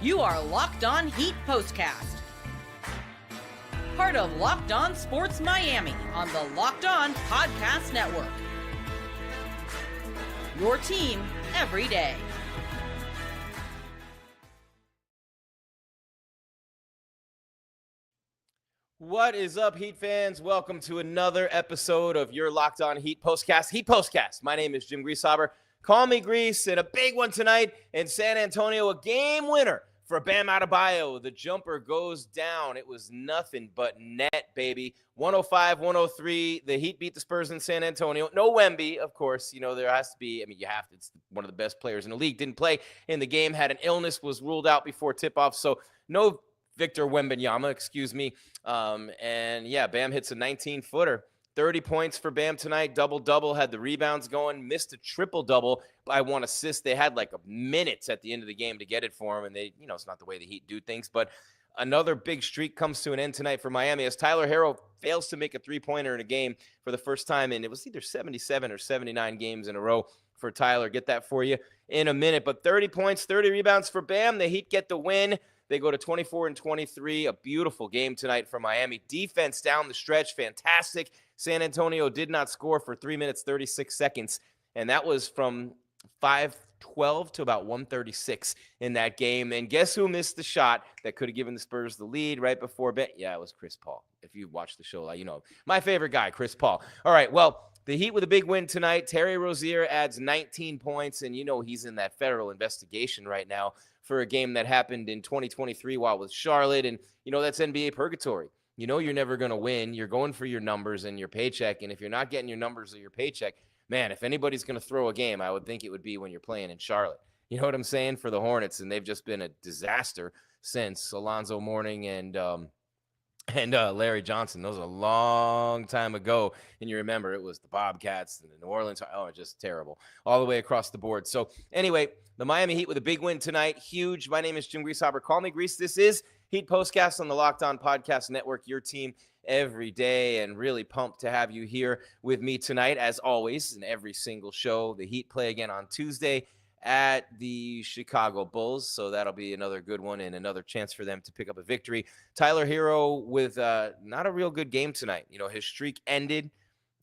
You are Locked On Heat Postcast, part of Locked On Sports Miami on the Locked On Podcast Network. Your team every day. What is up, Heat fans? Welcome to another episode of your Locked On Heat Postcast. Heat Postcast. My name is Jim Grieshaber. Call me Grease, and a big one tonight in San Antonio, a game winner for Bam Adebayo. The jumper goes down. It was nothing but net, baby. 105-103. The Heat beat the Spurs in San Antonio. No Wemby, of course. You know, there has to be, you have to. It's one of the best players in the league. Didn't play in the game, had an illness, was ruled out before tip-off. So no Victor Wembanyama, excuse me. And yeah, Bam hits a 19-footer. 30 points for Bam tonight, double-double, had the rebounds going, missed a triple-double by one assist. They had like minutes at the end of the game to get it for him, and they, it's not the way the Heat do things, but another big streak comes to an end tonight for Miami as Tyler Herro fails to make a three-pointer in a game for the first time, and it was either 77 or 79 games in a row for Tyler. Get that for you in a minute, but 30 points, 30 rebounds for Bam. The Heat get the win. They go to 24-23, a beautiful game tonight for Miami. Defense down the stretch, fantastic. San Antonio did not score for 3 minutes, 36 seconds, and that was from 5:12 to about 1:36 in that game. And guess who missed the shot that could have given the Spurs the lead right before bed? Yeah, it was Chris Paul. If you watched the show, you know, my favorite guy, Chris Paul. All right, well, the Heat with a big win tonight. Terry Rozier adds 19 points, and he's in that federal investigation right now for a game that happened in 2023 while with Charlotte, and that's NBA purgatory. You're never going to win. You're going for your numbers and your paycheck, and if you're not getting your numbers or your paycheck, man, if anybody's going to throw a game, I would think it would be when you're playing in Charlotte. You know what I'm saying? For the Hornets, and they've just been a disaster since Alonzo Mourning and Larry Johnson. Those are a long time ago, and you remember it was the Bobcats and the New Orleans. Oh, just terrible all the way across the board. So anyway, the Miami Heat with a big win tonight. Huge. My name is Jim Grieshaber. Call me Grease. This is Heat Postcast on the Locked On Podcast Network, your team every day, and really pumped to have you here with me tonight, as always, in every single show. The Heat play again on Tuesday at the Chicago Bulls, so that'll be another good one and another chance for them to pick up a victory. Tyler Herro with not a real good game tonight. His streak ended,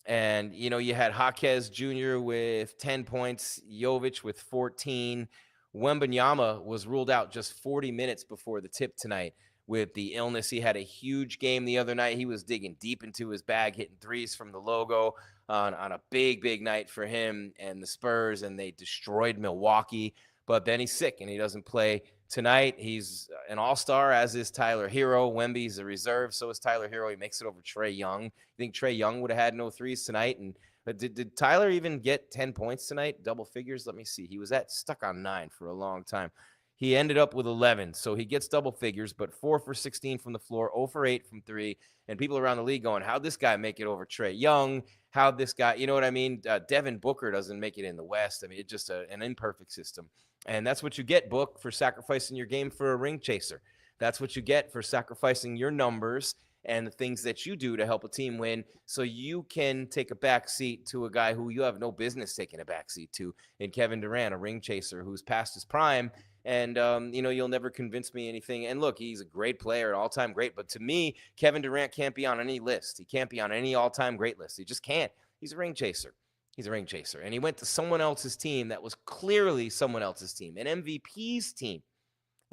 and you had Jaquez Jr. with 10 points, Jovic with 14. Wembanyama was ruled out just 40 minutes before the tip tonight with the illness. He had a huge game the other night. He was digging deep into his bag, hitting threes from the logo on a big night for him and the Spurs, and they destroyed Milwaukee. But then he's sick, and he doesn't play tonight. He's an all-star, as is Tyler Herro. Wemby's a reserve, so is Tyler Herro. He makes it over Trae Young. You think Trae Young would have had no threes tonight? And did Tyler even get 10 points tonight, double figures? Let me see. He was stuck on 9 for a long time. He ended up with 11, so he gets double figures, but 4 for 16 from the floor, 0 for 8 from 3, and people around the league going, how'd this guy make it over Trae Young? How'd this guy, you know what I mean? Devin Booker doesn't make it in the West. I mean, it's just an imperfect system, and that's what you get, Book, for sacrificing your game for a ring chaser. That's what you get for sacrificing your numbers and the things that you do to help a team win, so you can take a back seat to a guy who you have no business taking a back seat to, in Kevin Durant, a ring chaser who's past his prime. And, you'll never convince me anything. And look, he's a great player, an all-time great. But to me, Kevin Durant can't be on any list. He can't be on any all-time great list. He just can't. He's a ring chaser. He's a ring chaser. And he went to someone else's team that was clearly someone else's team, an MVP's team.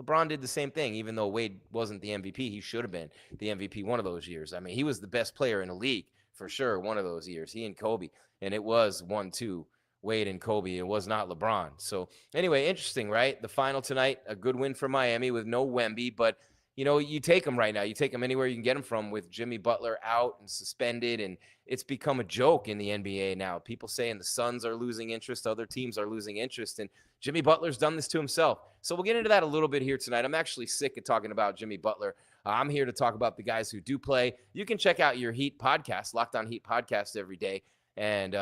LeBron did the same thing, even though Wade wasn't the MVP. He should have been the MVP one of those years. I mean, he was the best player in the league for sure one of those years, he and Kobe. And it was 1-2. Wade and Kobe. It was not LeBron. So anyway, interesting, right? The final tonight, a good win for Miami with no Wemby, but you take them right now. You take them anywhere you can get them from with Jimmy Butler out and suspended, and it's become a joke in the NBA now. People saying the Suns are losing interest, other teams are losing interest, and Jimmy Butler's done this to himself. So we'll get into that a little bit here tonight. I'm actually sick of talking about Jimmy Butler. I'm here to talk about the guys who do play. You can check out your Heat podcast, Locked On Heat podcast, every day, and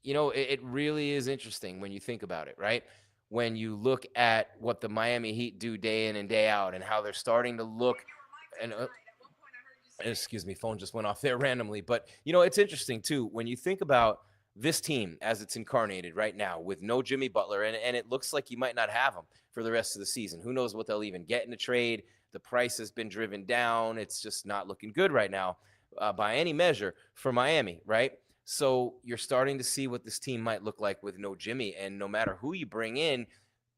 it really is interesting when you think about it, right? When you look at what the Miami Heat do day in and day out and how they're starting to look, and excuse me, phone just went off there randomly. But, it's interesting, too, when you think about this team as it's incarnated right now with no Jimmy Butler, and it looks like you might not have him for the rest of the season. Who knows what they'll even get in a trade? The price has been driven down. It's just not looking good right now by any measure for Miami, right? So you're starting to see what this team might look like with no Jimmy, and no matter who you bring in,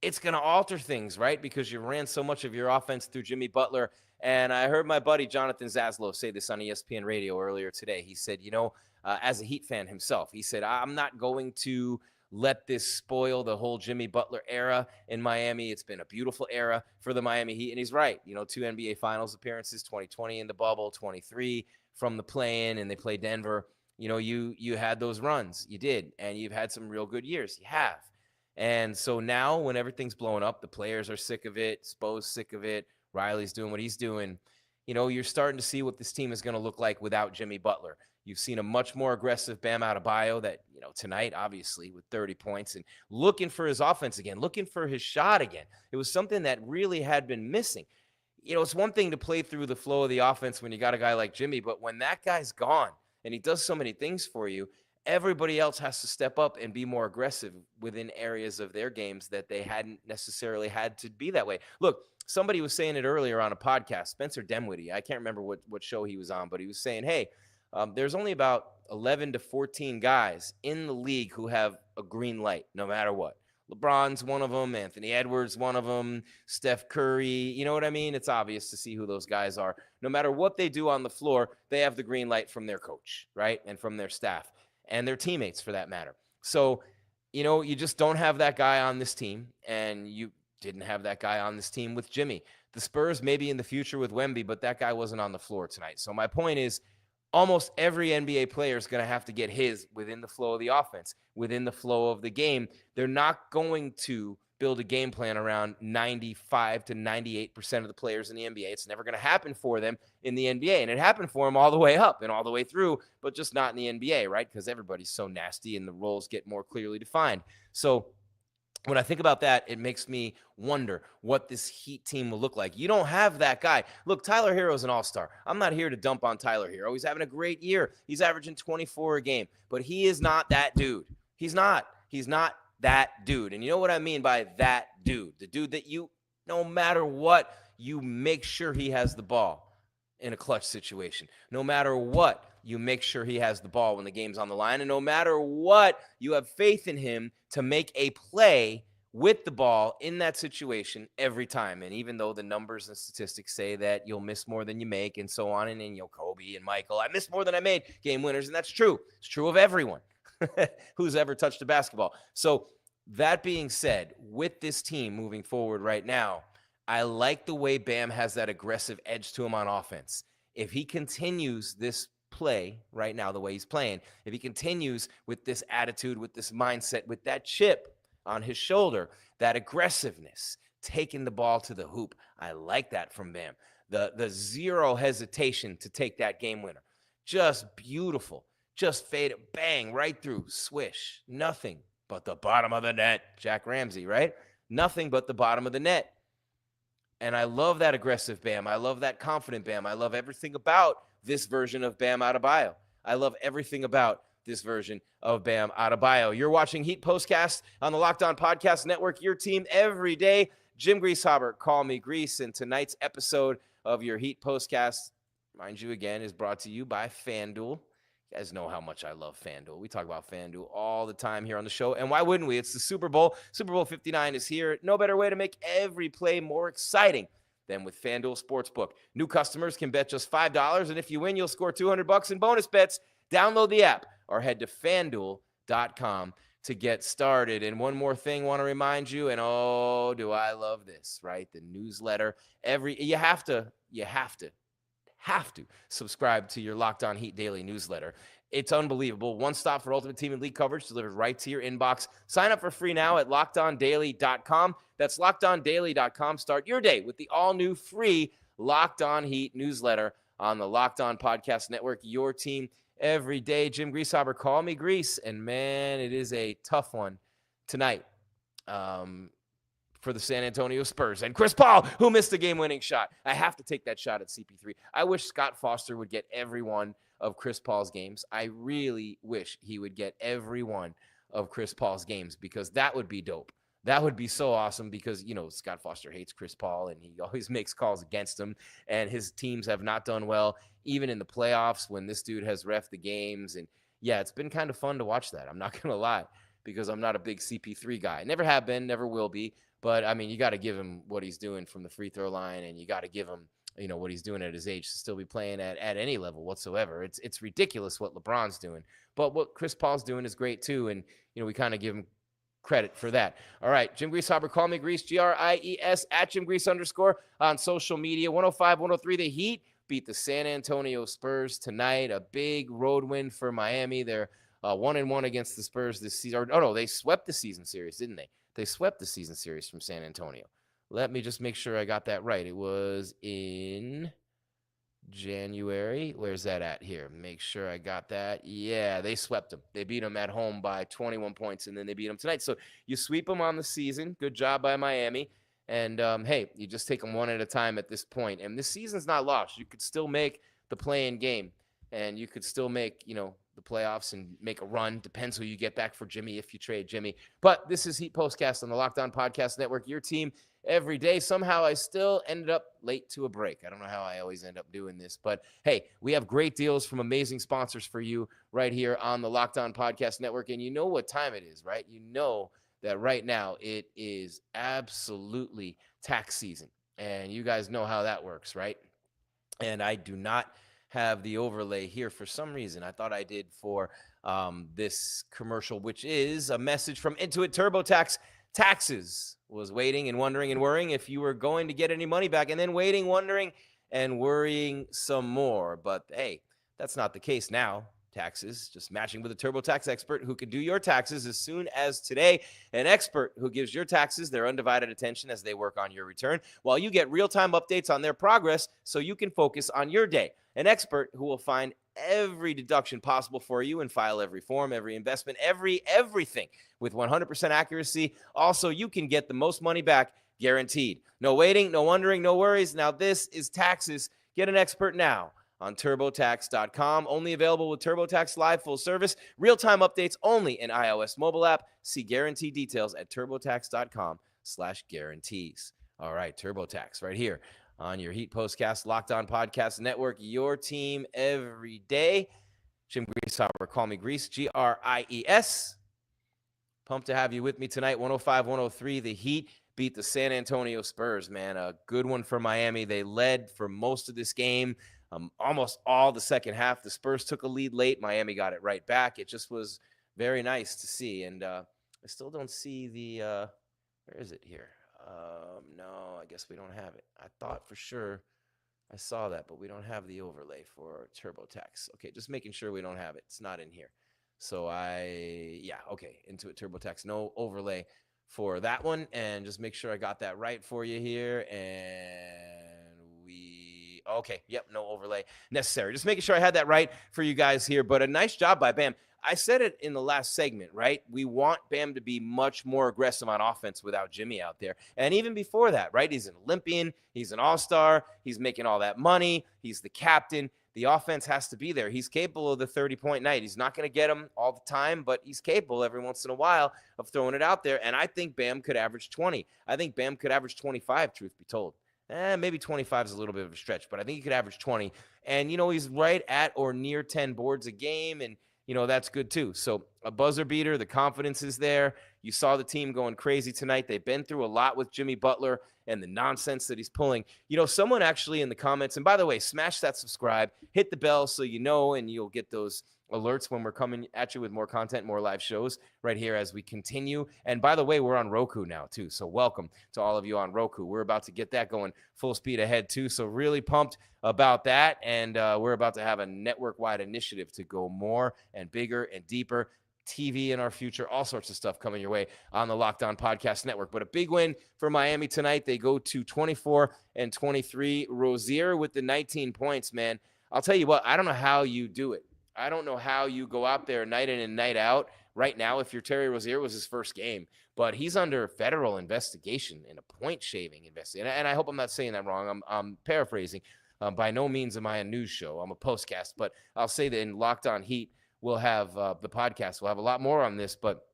it's going to alter things, right? Because you ran so much of your offense through Jimmy Butler. And I heard my buddy Jonathan Zaslow say this on ESPN radio earlier today. He said, as a Heat fan himself, he said, I'm not going to let this spoil the whole Jimmy Butler era in Miami. It's been a beautiful era for the Miami Heat. And he's right. 2 NBA Finals appearances, 2020 in the bubble, 23 from the play-in, and they play Denver. You had those runs. You did. And you've had some real good years. You have. And so now when everything's blowing up, the players are sick of it. Spo's sick of it. Riley's doing what he's doing. You're starting to see what this team is going to look like without Jimmy Butler. You've seen a much more aggressive Bam Adebayo that, tonight, obviously, with 30 points and looking for his offense again, looking for his shot again. It was something that really had been missing. It's one thing to play through the flow of the offense when you got a guy like Jimmy, but when that guy's gone and he does so many things for you, everybody else has to step up and be more aggressive within areas of their games that they hadn't necessarily had to be that way. Look, somebody was saying it earlier on a podcast, Spencer Dinwiddie. I can't remember what show he was on, but he was saying, hey, there's only about 11 to 14 guys in the league who have a green light, no matter what. LeBron's one of them. Anthony Edwards, one of them. Steph Curry. You know what I mean? It's obvious to see who those guys are. No matter what they do on the floor, they have the green light from their coach, right? And from their staff and their teammates for that matter. So, you just don't have that guy on this team, and you didn't have that guy on this team with Jimmy. The Spurs maybe in the future with Wemby, but that guy wasn't on the floor tonight. So my point is, almost every NBA player is going to have to get his within the flow of the offense, within the flow of the game. They're not going to build a game plan around 95 to 98% of the players in the NBA. It's never going to happen for them in the NBA. And it happened for them all the way up and all the way through, but just not in the NBA, right? Because everybody's so nasty and the roles get more clearly defined. So when I think about that, it makes me wonder what this Heat team will look like. You don't have that guy. Look, Tyler Herro's an all-star. I'm not here to dump on Tyler Herro. He's having a great year. He's averaging 24 a game, but he is not that dude. He's not that dude. And you know what I mean by that dude? The dude that no matter what, you make sure he has the ball in a clutch situation. No matter what, you make sure he has the ball when the game's on the line. And no matter what, you have faith in him to make a play with the ball in that situation every time. And even though the numbers and statistics say that you'll miss more than you make and so on, and then Kobe and Michael, I missed more than I made, game winners. And that's true. It's true of everyone who's ever touched a basketball. So that being said, with this team moving forward right now, I like the way Bam has that aggressive edge to him on offense. If he continues this play right now, the way he's playing, if he continues with this attitude, with this mindset, with that chip on his shoulder, that aggressiveness, taking the ball to the hoop, I like that from Bam. The zero hesitation to take that game winner. Just beautiful. Just fade it, bang, right through, swish. Nothing but the bottom of the net. Jack Ramsey, right? Nothing but the bottom of the net. And I love that aggressive Bam. I love that confident Bam. I love everything about this version of Bam Adebayo. I love everything about this version of Bam Adebayo. You're watching Heat Postcast on the Locked On Podcast Network, your team every day. Jim Grieshaber, call me Grease. And tonight's episode of your Heat Postcast, mind you again, is brought to you by FanDuel. You guys know how much I love FanDuel. We talk about FanDuel all the time here on the show. And why wouldn't we? It's the Super Bowl. Super Bowl 59 is here. No better way to make every play more exciting than with FanDuel Sportsbook. New customers can bet just $5, and if you win, you'll score $200 in bonus bets. Download the app or head to FanDuel.com to get started. And one more thing I want to remind you, and oh, do I love this, right? The newsletter. You have to subscribe to your Locked On Heat Daily newsletter. It's unbelievable. One stop for Ultimate Team and League coverage delivered right to your inbox. Sign up for free now at LockedOnDaily.com. That's LockedOnDaily.com. Start your day with the all-new free Locked On Heat newsletter on the Locked On Podcast Network. Your team every day. Jim Grieshaber, call me Grease. And, man, it is a tough one tonight for the San Antonio Spurs. And Chris Paul, who missed the game-winning shot. I have to take that shot at CP3. I wish Scott Foster would get every one of Chris Paul's games. I really wish he would get every one of Chris Paul's games, because that would be dope. That would be so awesome, because, Scott Foster hates Chris Paul and he always makes calls against him, and his teams have not done well, even in the playoffs when this dude has ref the games. And yeah, it's been kind of fun to watch that. I'm not going to lie, because I'm not a big CP3 guy. Never have been, never will be. But, I mean, you got to give him what he's doing from the free throw line, and you got to give him, what he's doing at his age to still be playing at any level whatsoever. It's ridiculous what LeBron's doing. But what Chris Paul's doing is great too, and, we kind of give him credit for that. All right, Jim Grieshaber, call me Grease, GRIES, at Jim Grease _ on social media. 105-103, the Heat beat the San Antonio Spurs tonight. A big road win for Miami. They're 1-1 against the Spurs this season. Oh, no, they swept the season series, didn't they? They swept the season series from San Antonio. Let me just make sure I got that right. It was in January. Where's that at here? Make sure I got that. Yeah, they swept them. They beat them at home by 21 points, and then they beat them tonight. So you sweep them on the season. Good job by Miami. And, hey, you just take them one at a time at this point. And this season's not lost. You could still make the play-in game, and you could still make, the playoffs and make a run. Depends who you get back for Jimmy if you trade Jimmy. But this is Heat Postcast on the Locked On Podcast Network, your team every day. Somehow I still ended up late to a break. I don't know how I always end up doing this, but hey, we have great deals from amazing sponsors for you right here on the Locked On Podcast Network. And you know what time it is, right? You know that right now it is absolutely tax season, and you guys know how that works, right? And I do not have the overlay here for some reason. I thought I did for this commercial, which is a message from Intuit TurboTax. Taxes was waiting and wondering and worrying if you were going to get any money back, and then waiting, wondering, and worrying some more. But hey, that's not the case now. Taxes, just matching with a TurboTax expert who can do your taxes as soon as today. An expert who gives your taxes their undivided attention as they work on your return, while you get real-time updates on their progress so you can focus on your day. An expert who will find every deduction possible for you and file every form, every investment, everything with 100% accuracy. Also, you can get the most money back guaranteed. No waiting, no wondering, no worries. Now this is taxes. Get an expert now on TurboTax.com. Only available with TurboTax Live full service. Real-time updates only in iOS mobile app. See guarantee details at TurboTax.com/guarantees. All right, TurboTax right here on your Heat Postcast Locked On Podcast Network, your team every day. Jim Grieshaber, call me Grease, GRIES. Pumped to have you with me tonight. 105-103, the Heat beat the San Antonio Spurs, man. A good one for Miami. They led for most of this game, almost all the second half. The Spurs took a lead late. Miami got it right back. It just was very nice to see. And I still don't see the where is it here? No, I guess we don't have it. I thought for sure I saw that, but we don't have the overlay for TurboTax. Okay, just making sure we don't have it. It's not in here. So okay, Intuit TurboTax, no overlay for that one. And just make sure I got that right for you here. And okay, yep, no overlay necessary. Just making sure I had that right for you guys here. But a nice job by Bam. I said it in the last segment, right? We want Bam to be much more aggressive on offense without Jimmy out there. And even before that, right? He's an Olympian. He's an all-star. He's making all that money. He's the captain. The offense has to be there. He's capable of the 30-point night. He's not going to get them all the time, but he's capable every once in a while of throwing it out there. And I think Bam could average 20. I think Bam could average 25, truth be told. Maybe 25 is a little bit of a stretch, but I think he could average 20. And, he's right at or near 10 boards a game, and that's good too. So a buzzer beater, the confidence is there. You saw the team going crazy tonight. They've been through a lot with Jimmy Butler and the nonsense that he's pulling. Someone actually in the comments, and by the way, smash that subscribe, hit the bell so and you'll get those alerts when we're coming at you with more content, more live shows right here as we continue. And by the way, we're on Roku now too. So welcome to all of you on Roku. We're about to get that going full speed ahead too. So really pumped about that. And we're about to have a network-wide initiative to go more and bigger and deeper. TV in our future, all sorts of stuff coming your way on the Locked On Podcast Network. But a big win for Miami tonight. They go to 24-23. Rozier with the 19 points, man. I'll tell you what, I don't know how you do it. I don't know how you go out there night in and night out right now. If you're Terry Rozier, was his first game, but he's under federal investigation in a point shaving investigation. And I hope I'm not saying that wrong. I'm paraphrasing. By no means am I a news show. I'm a postcast, but I'll say that in Locked On Heat, we'll have the podcast. We'll have a lot more on this, but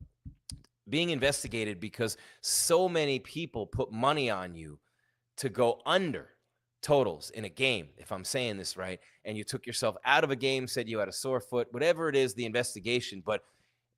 being investigated because so many people put money on you to go under totals in a game, if I'm saying this right, and you took yourself out of a game, said you had a sore foot, whatever it is, the investigation. But,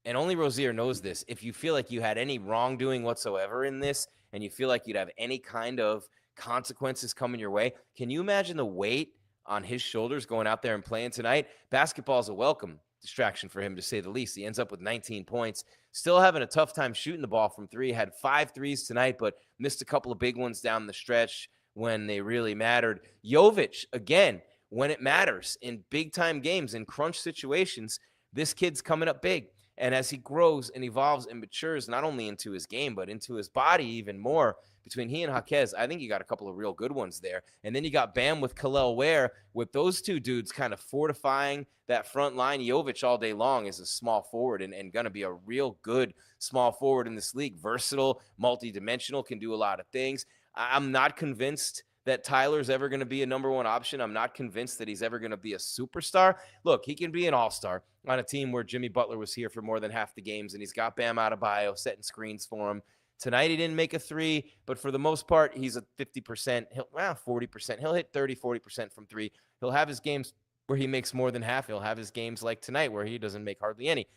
and only Rozier knows this, if you feel like you had any wrongdoing whatsoever in this and you feel like you'd have any kind of consequences coming your way, can you imagine the weight on his shoulders going out there and playing tonight? Basketball is a welcome distraction for him, to say the least. He ends up with 19 points, still having a tough time shooting the ball from three. Had 5 threes tonight, but missed a couple of big ones down the stretch when they really mattered. Jovic, again, when it matters in big-time games, in crunch situations, this kid's coming up big. And as he grows and evolves and matures, not only into his game, but into his body even more, between he and Jaquez, I think you got a couple of real good ones there. And then you got Bam with Khalil Ware, with those two dudes kind of fortifying that front line. Jovic all day long is a small forward and going to be a real good small forward in this league. Versatile, multidimensional, can do a lot of things. I'm not convinced that Tyler's ever going to be a number one option. I'm not convinced that he's ever going to be a superstar. Look, he can be an all-star on a team where Jimmy Butler was here for more than half the games, and he's got Bam Adebayo setting screens for him. Tonight he didn't make a three, but for the most part, he's a 50%, 40%. He'll hit 30, 40% from three. He'll have his games where he makes more than half. He'll have his games like tonight where he doesn't make hardly any.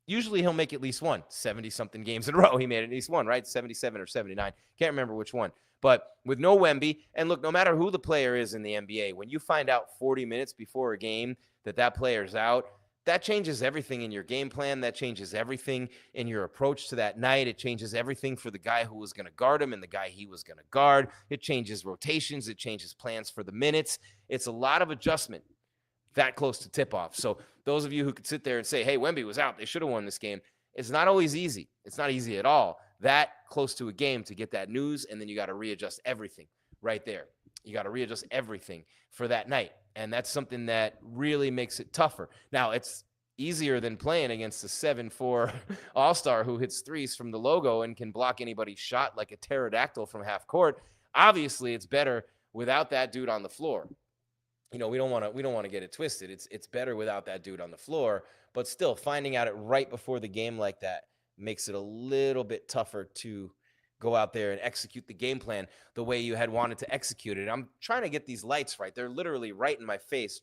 Usually he'll make at least one. 70-something games in a row, he made at least one, right? 77 or 79. Can't remember which one. But with no Wemby, and look, no matter who the player is in the NBA, when you find out 40 minutes before a game that player's out, that changes everything in your game plan. That changes everything in your approach to that night. It changes everything for the guy who was going to guard him and the guy he was going to guard. It changes rotations. It changes plans for the minutes. It's a lot of adjustment that close to tip-off. So those of you who could sit there and say, hey, Wemby was out, they should have won this game, it's not always easy. It's not easy at all. That close to a game to get that news, and then you got to readjust everything right there. You got to readjust everything for that night. And that's something that really makes it tougher. Now, it's easier than playing against a 7'4" all-star who hits threes from the logo and can block anybody's shot like a pterodactyl from half court. Obviously, it's better without that dude on the floor. You know, we don't want to get it twisted. It's better without that dude on the floor, but still finding out it right before the game like that makes it a little bit tougher to go out there and execute the game plan the way you had wanted to execute it. I'm trying to get these lights right. They're literally right in my face,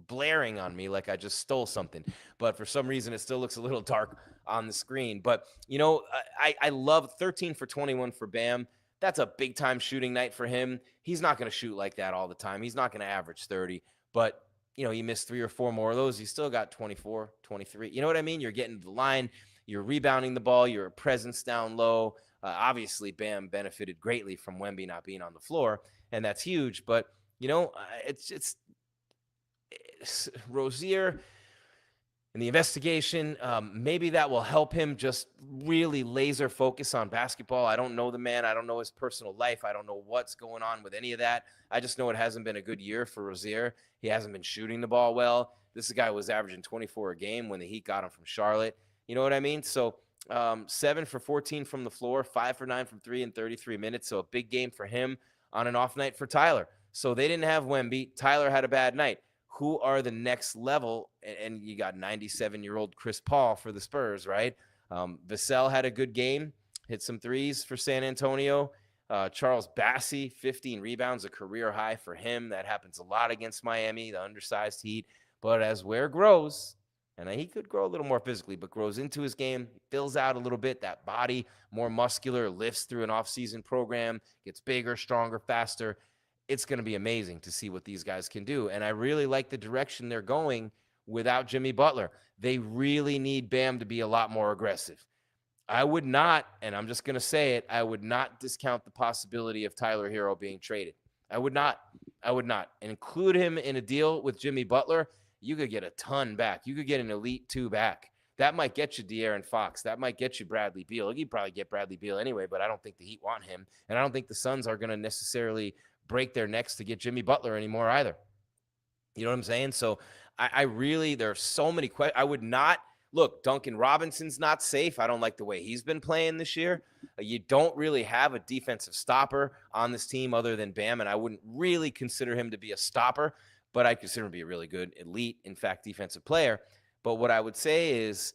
blaring on me like I just stole something. But for some reason, it still looks a little dark on the screen. But, you know, I love 13 for 21 for Bam. That's a big-time shooting night for him. He's not going to shoot like that all the time. He's not going to average 30. But, you know, you missed 3 or 4 more of those. You still got 24, 23. You know what I mean? You're getting to the line. You're rebounding the ball. You're a presence down low. Obviously, Bam benefited greatly from Wemby not being on the floor, and that's huge. But, you know, it's Rozier and the investigation, maybe that will help him just really laser focus on basketball. I don't know the man. I don't know his personal life. I don't know what's going on with any of that. I just know it hasn't been a good year for Rozier. He hasn't been shooting the ball well. This guy was averaging 24 a game when the Heat got him from Charlotte. You know what I mean? So 7 for 14 from the floor, 5 for 9 from 3 in 33 minutes. So a big game for him on an off night for Tyler. So they didn't have Wemby. Tyler had a bad night. Who are the next level? And you got 97-year-old Chris Paul for the Spurs, right? Vassell had a good game, hit some threes for San Antonio. Charles Bassey, 15 rebounds, a career high for him. That happens a lot against Miami, the undersized Heat. But as Ware grows, and he could grow a little more physically, but grows into his game, fills out a little bit, that body, more muscular, lifts through an off-season program, gets bigger, stronger, faster. It's going to be amazing to see what these guys can do. And I really like the direction they're going without Jimmy Butler. They really need Bam to be a lot more aggressive. I would not, and I'm just going to say it, I would not discount the possibility of Tyler Hero being traded. I would not. Include him in a deal with Jimmy Butler. You could get a ton back. You could get an elite 2 back. That might get you De'Aaron Fox. That might get you Bradley Beal. You'd probably get Bradley Beal anyway, but I don't think the Heat want him. And I don't think the Suns are going to necessarily break their necks to get Jimmy Butler anymore either. You know what I'm saying? So I really, there are so many questions. I would not Look, Duncan Robinson's not safe. I don't like the way he's been playing this year. You don't really have a defensive stopper on this team other than Bam, and I wouldn't really consider him to be a stopper, but I consider him to be a really good, elite, in fact, defensive player. But what I would say is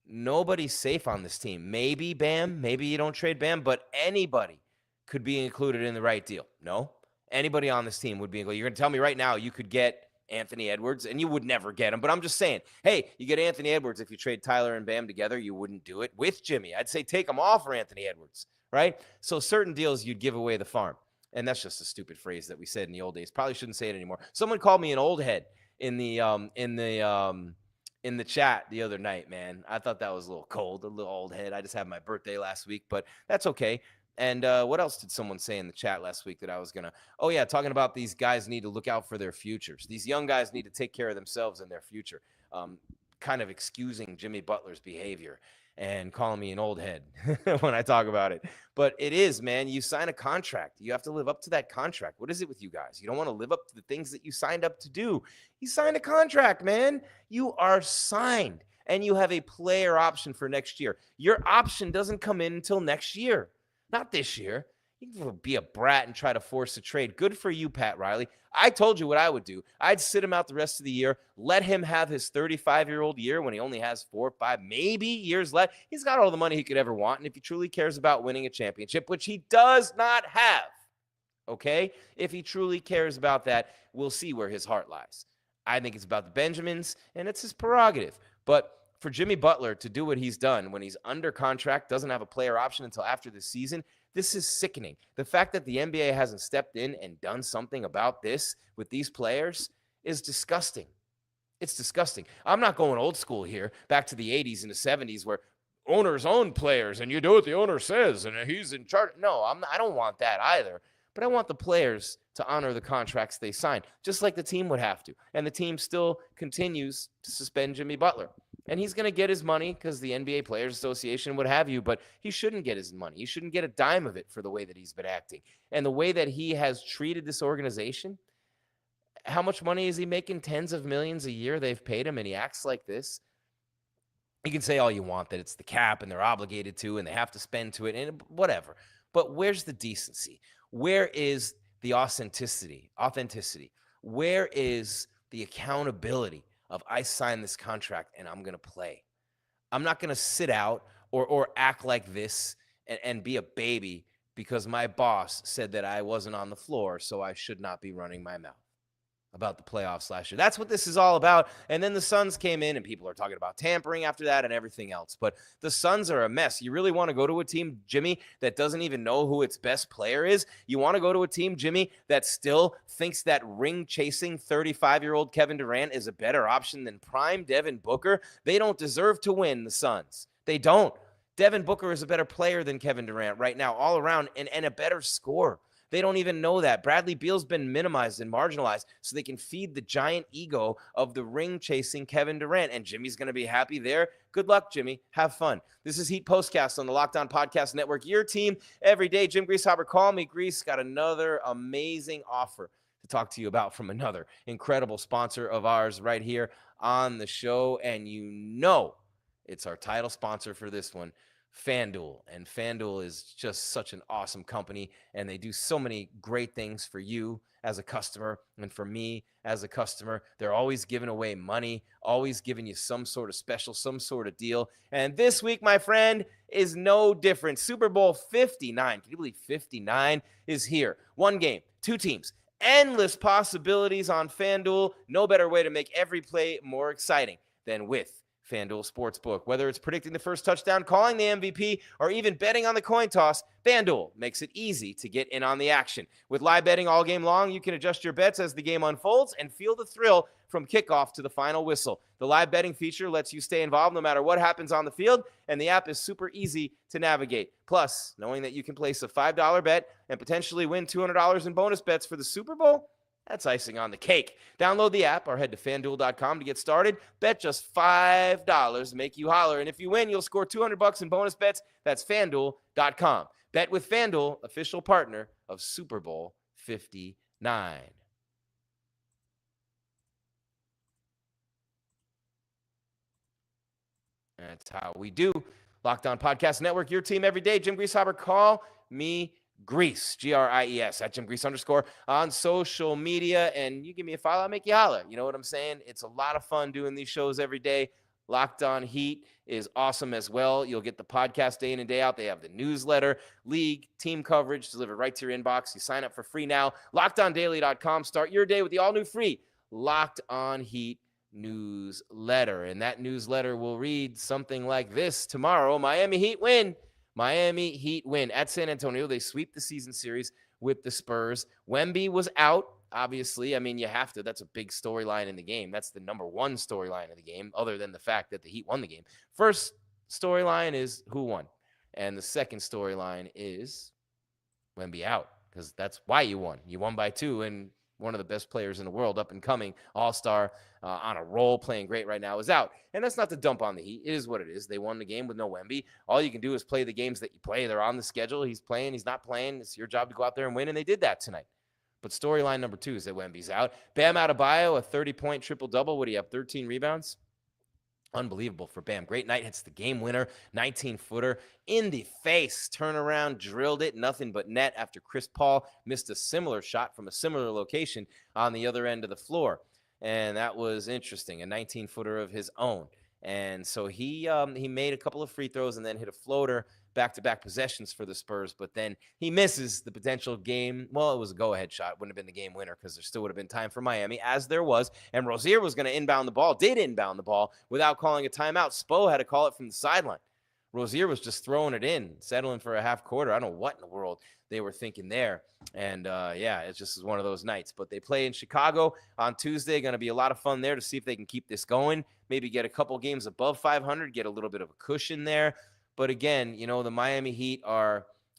nobody's safe on this team. Maybe Bam, maybe you don't trade Bam, but anybody could be included in the right deal. No? Anybody on this team would be included. You're going to tell me right now you could get Anthony Edwards, and you would never get him. But I'm just saying, hey, you get Anthony Edwards. If you trade Tyler and Bam together, you wouldn't do it with Jimmy. I'd say take him off for Anthony Edwards, right? So certain deals, you'd give away the farm. And that's just a stupid phrase that we said in the old days. Probably shouldn't say it anymore. Someone called me an old head in the chat the other night, man. I thought that was a little cold, a little old head. I just had my birthday last week, but that's okay. And what else did someone say in the chat last week that I was going to? Oh, yeah, talking about these guys need to look out for their futures. These young guys need to take care of themselves and their future. Kind of excusing Jimmy Butler's behavior and calling me an old head when I talk about it. But it is, man. You sign a contract. You have to live up to that contract. What is it with you guys? You don't want to live up to the things that you signed up to do. You signed a contract, man. You are signed, and you have a player option for next year. Your option doesn't come in until next year. Not this year. You can be a brat and try to force a trade. Good for you, Pat Riley. I told you what I would do. I'd sit him out the rest of the year, let him have his 35-year-old year when he only has 4 or 5, maybe years left. He's got all the money he could ever want. And if he truly cares about winning a championship, which he does not have, okay? If he truly cares about that, we'll see where his heart lies. I think it's about the Benjamins, and it's his prerogative. But for Jimmy Butler to do what he's done when he's under contract, doesn't have a player option until after the season, this is sickening. The fact that the NBA hasn't stepped in and done something about this with these players is disgusting. It's disgusting. I'm not going old school here, back to the 80s and the 70s where owners own players and you do what the owner says and he's in charge. No, I don't want that either. But I want the players to honor the contracts they signed, just like the team would have to. And the team still continues to suspend Jimmy Butler. And he's going to get his money because the NBA Players Association would have you, but he shouldn't get his money. He shouldn't get a dime of it for the way that he's been acting. And the way that he has treated this organization, how much money is he making? Tens of millions a year they've paid him, and he acts like this. You can say all you want, that it's the cap and they're obligated to and they have to spend to it and whatever. But where's the decency? Where is the authenticity? Where is the accountability of I signed this contract and I'm going to play? I'm not going to sit out or act like this and be a baby because my boss said that I wasn't on the floor, so I should not be running my mouth about the playoffs last year. That's what this is all about. And then the Suns came in and people are talking about tampering after that and everything else. But the Suns are a mess. You really want to go to a team, Jimmy, that doesn't even know who its best player is? You want to go to a team, Jimmy, that still thinks that ring-chasing 35-year-old Kevin Durant is a better option than prime Devin Booker? They don't deserve to win, the Suns. They don't. Devin Booker is a better player than Kevin Durant right now, all around, and a better scorer. They don't even know that. Bradley Beal's been minimized and marginalized so they can feed the giant ego of the ring-chasing Kevin Durant, and Jimmy's going to be happy there. Good luck, Jimmy. Have fun. This is Heat Postcast on the Locked On Podcast Network. Your team every day. Jim Grieshaber, call me. Grease got another amazing offer to talk to you about from another incredible sponsor of ours right here on the show, and you know it's our title sponsor for this one, FanDuel. And FanDuel is just such an awesome company, and they do so many great things for you as a customer and for me as a customer. They're always giving away money, always giving you some sort of special, some sort of deal. And this week, my friend, is no different. Super Bowl 59, can you believe 59 is here? One game, two teams, endless possibilities on FanDuel. No better way to make every play more exciting than with FanDuel Sportsbook. Whether it's predicting the first touchdown, calling the MVP, or even betting on the coin toss, FanDuel makes it easy to get in on the action. With live betting all game long, you can adjust your bets as the game unfolds and feel the thrill from kickoff to the final whistle. The live betting feature lets you stay involved no matter what happens on the field, and the app is super easy to navigate. Plus, knowing that you can place a $5 bet and potentially win $200 in bonus bets for the Super Bowl, that's icing on the cake. Download the app or head to FanDuel.com to get started. Bet just $5 to make you holler. And if you win, you'll score $200 in bonus bets. That's FanDuel.com. Bet with FanDuel, official partner of Super Bowl 59. That's how we do. Locked On Podcast Network, your team every day. Jim Grieshaber, call me Grease, Gries, at Jim Grease _ on social media. And you give me a follow, I'll make you holler. You know what I'm saying? It's a lot of fun doing these shows every day. Locked On Heat is awesome as well. You'll get the podcast day in and day out. They have the newsletter, league, team coverage delivered right to your inbox. You sign up for free now. LockedOnDaily.com. Start your day with the all-new free Locked On Heat newsletter. And that newsletter will read something like this tomorrow. Miami Heat win. Miami Heat win at San Antonio. They sweep the season series with the Spurs. Wemby was out. Obviously, I mean, you have to. That's a big storyline in the game. That's the number one storyline of the game, other than the fact that the Heat won the game. First storyline is who won. And the second storyline is Wemby out, because that's why you won. You won by 2, and one of the best players in the world, up and coming, all-star, on a roll, playing great right now, is out. And that's not to dump on the Heat. It is what it is. They won the game with no Wemby. All you can do is play the games that you play. They're on the schedule. He's playing. He's not playing. It's your job to go out there and win, and they did that tonight. But storyline number 2 is that Wemby's out. Bam Adebayo, a 30-point triple-double. What do you have, 13 rebounds? Unbelievable for Bam. Great night. Hits the game winner, 19-footer in the face. Turnaround, drilled it. Nothing but net after Chris Paul missed a similar shot from a similar location on the other end of the floor. And that was interesting, a 19-footer of his own. And so he made a couple of free throws and then hit a floater, back-to-back possessions for the Spurs, but then he misses the potential game. Well, it was a go-ahead shot. Wouldn't have been the game winner because there still would have been time for Miami, as there was. And Rozier was going to inbound the ball, did inbound the ball without calling a timeout. Spo had to call it from the sideline. Rozier was just throwing it in, settling for a half quarter. I don't know what in the world they were thinking there. And, yeah, it just was one of those nights. But they play in Chicago on Tuesday. Going to be a lot of fun there to see if they can keep this going. Maybe get a couple games above 500, get a little bit of a cushion there. But again, you know, the Miami Heat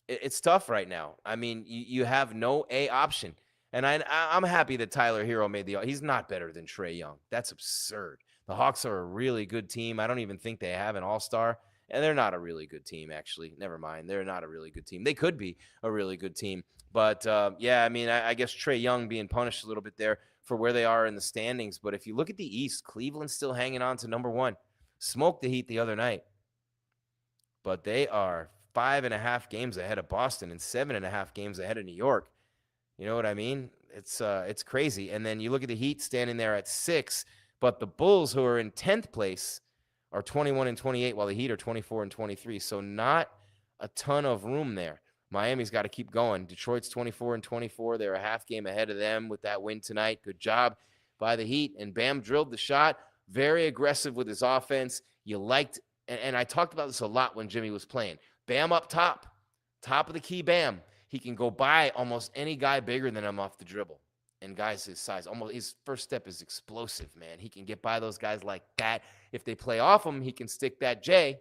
it's tough right now. I mean, you have no A option. And I'm happy that Tyler Hero he's not better than Trae Young. That's absurd. The Hawks are a really good team. I don't even think they have an all-star. And they're not a really good team, actually. Never mind. They're not a really good team. They could be a really good team. But, yeah, I mean, I guess Trae Young being punished a little bit there for where they are in the standings. But if you look at the East, Cleveland's still hanging on to number 1. Smoked the Heat the other night. But they are 5.5 games ahead of Boston and 7.5 games ahead of New York. You know what I mean? It's crazy. And then you look at the Heat standing there at 6, but the Bulls, who are in 10th place, are 21-28, while the Heat are 24-23. So not a ton of room there. Miami's got to keep going. Detroit's 24-24. They're a half game ahead of them with that win tonight. Good job by the Heat. And Bam drilled the shot. Very aggressive with his offense. You liked. And I talked about this a lot when Jimmy was playing. Bam up top of the key, Bam. He can go by almost any guy bigger than him off the dribble. And guys his size, almost his first step is explosive, man. He can get by those guys like that. If they play off him, he can stick that J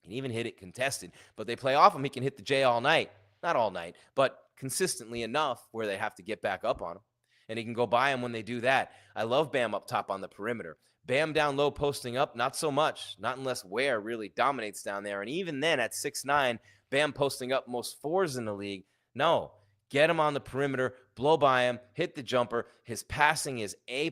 and even hit it contested. But they play off him, he can hit the J all night. Not all night, but consistently enough where they have to get back up on him. And he can go by him when they do that. I love Bam up top on the perimeter. Bam down low posting up, not so much. Not unless Ware really dominates down there. And even then at 6'9", Bam posting up most 4s in the league. No, get him on the perimeter, blow by him, hit the jumper. His passing is A+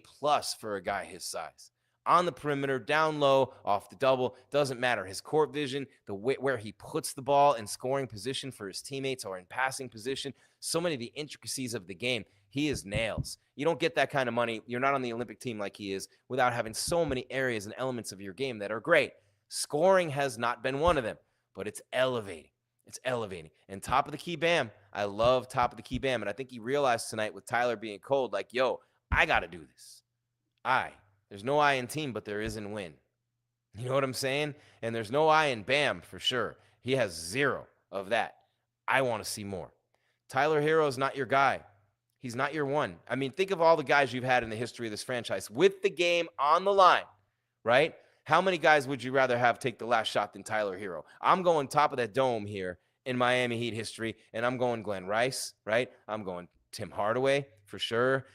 for a guy his size. On the perimeter, down low, off the double, doesn't matter. His court vision, where he puts the ball in scoring position for his teammates or in passing position, so many of the intricacies of the game, he is nails. You don't get that kind of money. You're not on the Olympic team like he is without having so many areas and elements of your game that are great. Scoring has not been one of them, but it's elevating. It's elevating. And top of the key Bam, I love top of the key Bam. And I think he realized tonight with Tyler being cold, like, yo, I got to do this. There's no I in team, but there is in win. You know what I'm saying? And there's no I in Bam for sure. He has 0 of that. I want to see more. Tyler Hero is not your guy. He's not your one. I mean, think of all the guys you've had in the history of this franchise with the game on the line, right? How many guys would you rather have take the last shot than Tyler Hero? I'm going top of that dome here in Miami Heat history, and I'm going Glenn Rice, right? I'm going Tim Hardaway for sure.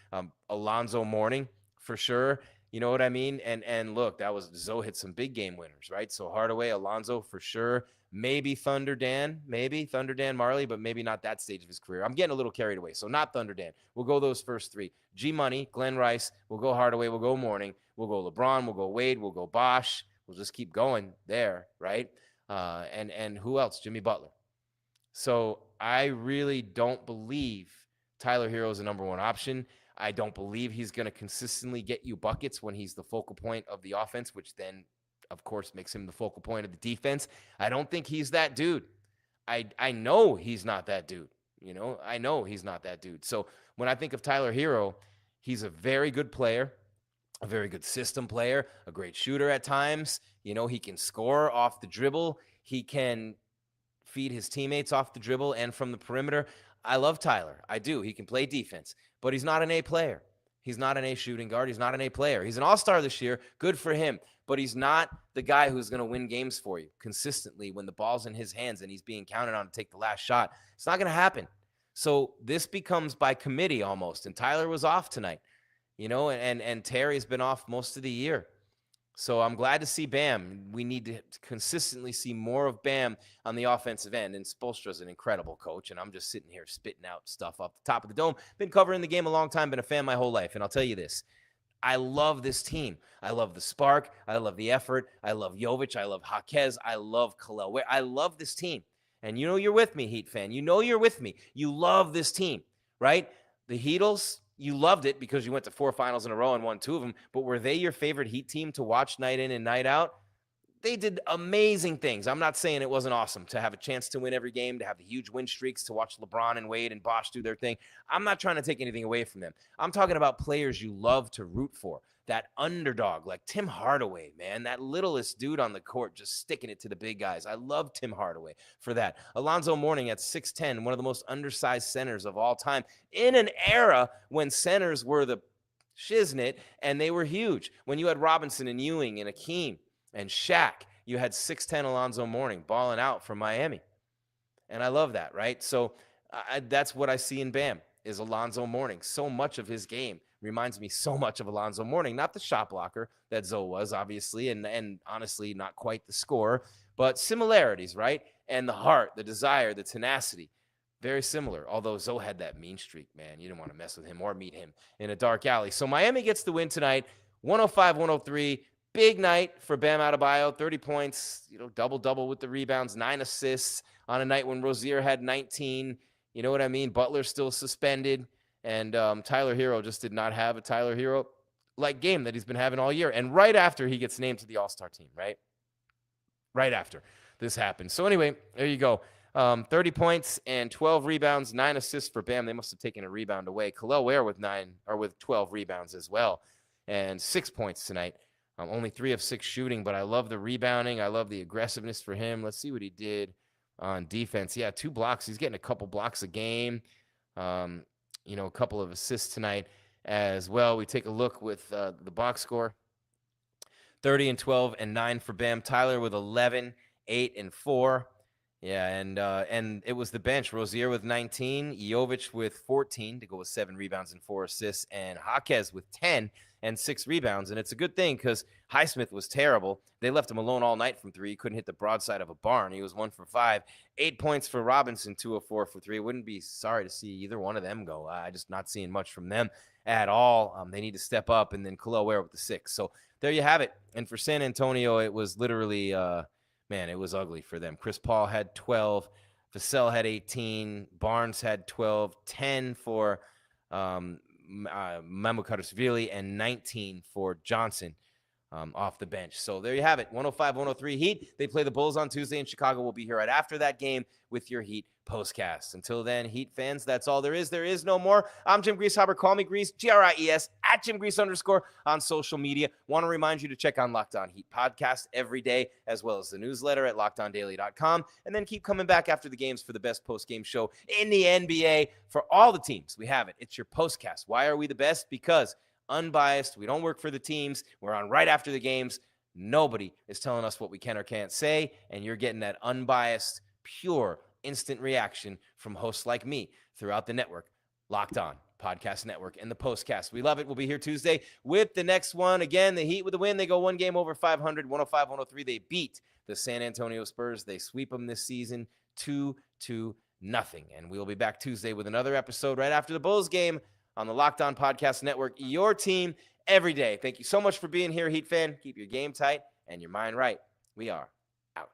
Alonzo Mourning for sure. You know what I mean? And look, Zoe hit some big game winners, right? So Hardaway, Alonzo for sure. Maybe Thunder Dan Marley, but maybe not that stage of his career. I'm getting a little carried away. So not Thunder Dan. We'll go those first 3. G Money, Glenn Rice, we'll go Hardaway, we'll go Mourning, we'll go LeBron, we'll go Wade, we'll go Bosh, We'll just keep going there, right? And who else? Jimmy Butler. So I really don't believe Tyler Hero is the number one option. I don't believe he's going to consistently get you buckets when he's the focal point of the offense, which then, of course, makes him the focal point of the defense. I don't think he's that dude. I know he's not that dude. I know he's not that dude. So when I think of Tyler Hero, he's a very good player, a very good system player, a great shooter at times. He can score off the dribble. He can feed his teammates off the dribble and from the perimeter. I love Tyler. I do. He can play defense, but he's not an A player. He's not an A shooting guard. He's not an A player. He's an all-star this year. Good for him. But he's not the guy who's going to win games for you consistently when the ball's in his hands and he's being counted on to take the last shot. It's not going to happen. So this becomes by committee almost. And Tyler was off tonight, and Terry's been off most of the year. So I'm glad to see Bam. We need to consistently see more of Bam on the offensive end. And Spoelstra's an incredible coach, and I'm just sitting here spitting out stuff off the top of the dome. Been covering the game a long time, been a fan my whole life. And I'll tell you this, I love this team. I love the spark. I love the effort. I love Jovic. I love Jaquez. I love Kalel. I love this team. And you're with me, Heat fan. You're with me. You love this team, right? The Heatles, you loved it because you went to 4 finals in a row and won 2 of them. But were they your favorite Heat team to watch night in and night out? They did amazing things. I'm not saying it wasn't awesome to have a chance to win every game, to have the huge win streaks, to watch LeBron and Wade and Bosh do their thing. I'm not trying to take anything away from them. I'm talking about players you love to root for. That underdog, like Tim Hardaway, man, that littlest dude on the court just sticking it to the big guys. I love Tim Hardaway for that. Alonzo Mourning at 6'10", one of the most undersized centers of all time in an era when centers were the shiznit and they were huge. When you had Robinson and Ewing and Akeem and Shaq, you had 6'10" Alonzo Mourning balling out from Miami. And I love that, right? So that's what I see in Bam is Alonzo Mourning. So much of his game reminds me so much of Alonzo Mourning, not the shot blocker that Zoe was, obviously, and honestly, not quite the scorer, but similarities, right? And the heart, the desire, the tenacity, very similar. Although Zoe had that mean streak, man. You didn't want to mess with him or meet him in a dark alley. So Miami gets the win tonight, 105-103. Big night for Bam Adebayo, 30 points, double-double with the rebounds, 9 assists on a night when Rozier had 19. You know what I mean? Butler's still suspended. And Tyler Hero just did not have a Tyler Hero-like game that he's been having all year. And right after he gets named to the All-Star team, right? Right after this happened. So anyway, there you go. 30 points and 12 rebounds, 9 assists for Bam. They must have taken a rebound away. Kel'el Ware with 12 rebounds as well. And 6 points tonight. Only 3 of 6 shooting, but I love the rebounding. I love the aggressiveness for him. Let's see what he did on defense. Yeah, 2 blocks. He's getting a couple blocks a game. A couple of assists tonight as well. We take a look with the box score. 30 and 12 and 9 for Bam. Tyler with 11, 8 and 4. Yeah, and it was the bench. Rozier with 19, Jovic with 14 to go with 7 rebounds and 4 assists, and Jaquez with 10 and 6 rebounds. And it's a good thing because Highsmith was terrible. They left him alone all night from 3. He couldn't hit the broadside of a barn. He was 1 for 5. 8 points for Robinson, 2 of 4 for 3. Wouldn't be sorry to see either one of them go. I just not seeing much from them at all. They need to step up, and then Kel'el Ware with the 6. So there you have it. And for San Antonio, it was literally man, it was ugly for them. Chris Paul had 12. Vassell had 18. Barnes had 12. 10 for Mamukadashvili and 19 for Johnson off the bench. So there you have it. 105-103 Heat. They play the Bulls on Tuesday in Chicago. We'll be here right after that game with your Heat postcast. Until then, Heat fans, that's all there is. There is no more. I'm Jim Grieshaber. Call me Gries, Gries, at @JimGries_ on social media. Want to remind you to check on Locked On Heat podcast every day, as well as the newsletter at LockedOnDaily.com. And then keep coming back after the games for the best post-game show in the NBA for all the teams. We have it. It's your postcast. Why are we the best? Because unbiased. We don't work for the teams. We're on right after the games. Nobody is telling us what we can or can't say, and you're getting that unbiased, pure, instant reaction from hosts like me throughout the network, Locked On Podcast Network and the Postcast. We love it. We'll be here Tuesday with the next one. Again, the Heat with the win. They go 1 game over 500, 105-103. They beat the San Antonio Spurs. They sweep them this season 2-0. And we'll be back Tuesday with another episode right after the Bulls game on the Locked On Podcast Network, your team every day. Thank you so much for being here, Heat fan. Keep your game tight and your mind right. We are out.